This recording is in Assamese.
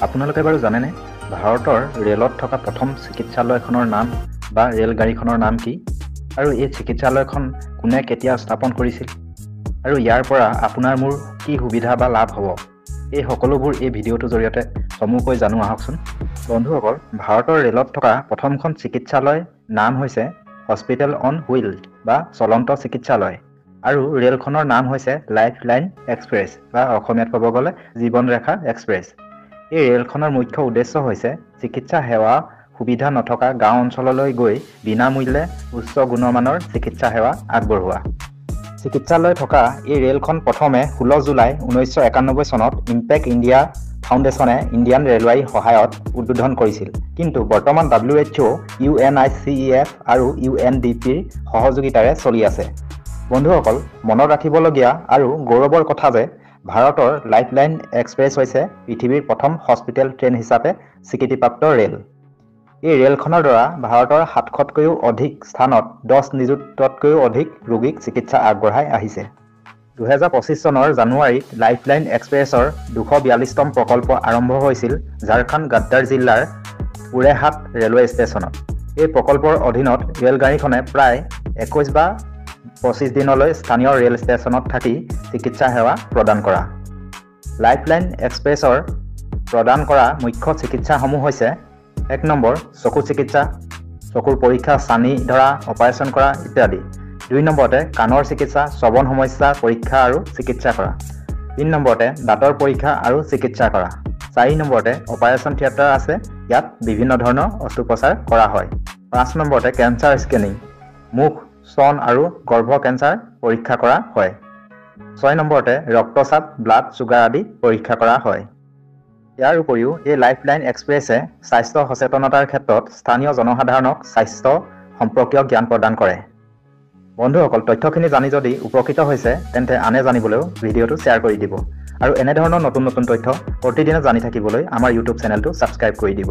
আপোনালোকে বাৰু জানেনে ভাৰতৰ ৰেলত থকা প্ৰথম চিকিৎসালয়খনৰ নাম বা ৰেলগাড়ীখনৰ নাম কি আৰু এই চিকিৎসালয়খন কোনে কেতিয়া স্থাপন কৰিছিল আৰু ইয়াৰ পৰা আপোনাৰ মোৰ কি সুবিধা বা লাভ হ'ব এই সকলোবোৰ এই ভিডিঅ'টোৰ জৰিয়তে সমূহকৈ জানো আহকচোন বন্ধুসকল ভাৰতৰ ৰেলত থকা প্ৰথমখন চিকিৎসালয় নাম হৈছে হস্পিটেল অন হুইল বা চলন্ত চিকিৎসালয় আৰু ৰেলখনৰ নাম হৈছে লাইফলাইন এক্সপ্ৰেছ বা অসমীয়াত ক'ব গ'লে জীৱন ৰেখা এক্সপ্ৰেছ এই ৰেলখনৰ মুখ্য উদ্দেশ্য হৈছে চিকিৎসা সেৱা সুবিধা নথকা গাঁও অঞ্চললৈ গৈ বিনামূল্যে উচ্চ গুণমানৰ চিকিৎসা সেৱা আগবঢ়োৱা চিকিৎসালয় থকা এই ৰেলখন প্ৰথমে 16 জুলাই 1991 চনত ইম্পেক্ট ইণ্ডিয়া ফাউণ্ডেশ্যনে ইণ্ডিয়ান ৰেলৱাৰীৰ সহায়ত উদ্বোধন কৰিছিল কিন্তু বৰ্তমান WHO UNICEF আৰু UNDPৰ সহযোগিতাৰে চলি আছে বন্ধুসকল মনত ৰাখিবলগীয়া আৰু গৌৰৱৰ কথা যে ভাৰতৰ লাইফলাইন এক্সপ্ৰেছ হৈছে পৃথিৱীৰ প্ৰথম হস্পিটেল ট্ৰেইন হিচাপে স্বীকৃতিপ্ৰাপ্ত ৰেল এই ৰেলখনৰ দ্বাৰা ভাৰতৰ 700তকৈও অধিক স্থানত 10 নিযুততকৈও অধিক ৰোগীক চিকিৎসা আগবঢ়াই আহিছে 2025 চনৰ জানুৱাৰীত লাইফলাইন এক্সপ্ৰেছৰ 242তম প্ৰকল্প আৰম্ভ হৈছিল ঝাৰখণ্ড গদ্দাৰ জিলাৰ পুৰেহাট ৰেলৱে ষ্টেচনত এই প্ৰকল্পৰ অধীনত ৰেলগাড়ীখনে প্ৰায় 21 বা 25 দিনলৈ স্থানীয় ৰেল ষ্টেচনত থাকি চিকিৎসা সেৱা প্ৰদান কৰা লাইফলাইন এক্সপ্ৰেছৰ প্ৰদান কৰা মুখ্য চিকিৎসাসমূহ হৈছে 1 নম্বৰ চকু চিকিৎসা চকুৰ পৰীক্ষা চানি ধৰা অপাৰেশ্যন কৰা ইত্যাদি 2 নম্বৰতে কাণৰ চিকিৎসা শ্ৰৱণ সমস্যা পৰীক্ষা আৰু চিকিৎসা কৰা 3 নম্বৰতে দাঁতৰ পৰীক্ষা আৰু চিকিৎসা কৰা 4 নম্বৰতে অপাৰেশ্যন থিয়েটাৰ আছে ইয়াত বিভিন্ন ধৰণৰ অস্ত্ৰোপচাৰ কৰা হয় 5 নম্বৰতে কেন্সাৰ স্কেনিং মুখ স্তন আৰু গৰ্ভ কেন্সাৰ পৰীক্ষা কৰা হয় 6 নম্বৰতে ৰক্তচাপ ব্লাড চুগাৰ আদি পৰীক্ষা কৰা হয় ইয়াৰ উপৰিও এই লাইফলাইন এক্সপ্ৰেছে স্বাস্থ্য সচেতনতাৰ ক্ষেত্ৰত স্থানীয় জনসাধাৰণক স্বাস্থ্য সম্পৰ্কীয় জ্ঞান প্ৰদান কৰে বন্ধুসকল তথ্যখিনি জানি যদি উপকৃত হৈছে তেন্তে আনে জানিবলৈও ভিডিঅ'টো শ্বেয়াৰ কৰি দিব আৰু এনে ধৰণৰ নতুন নতুন তথ্য প্ৰতিদিনে জানি থাকিবলৈ আমাৰ YouTube চেনেলটো ছাবস্ক্ৰাইব কৰি দিব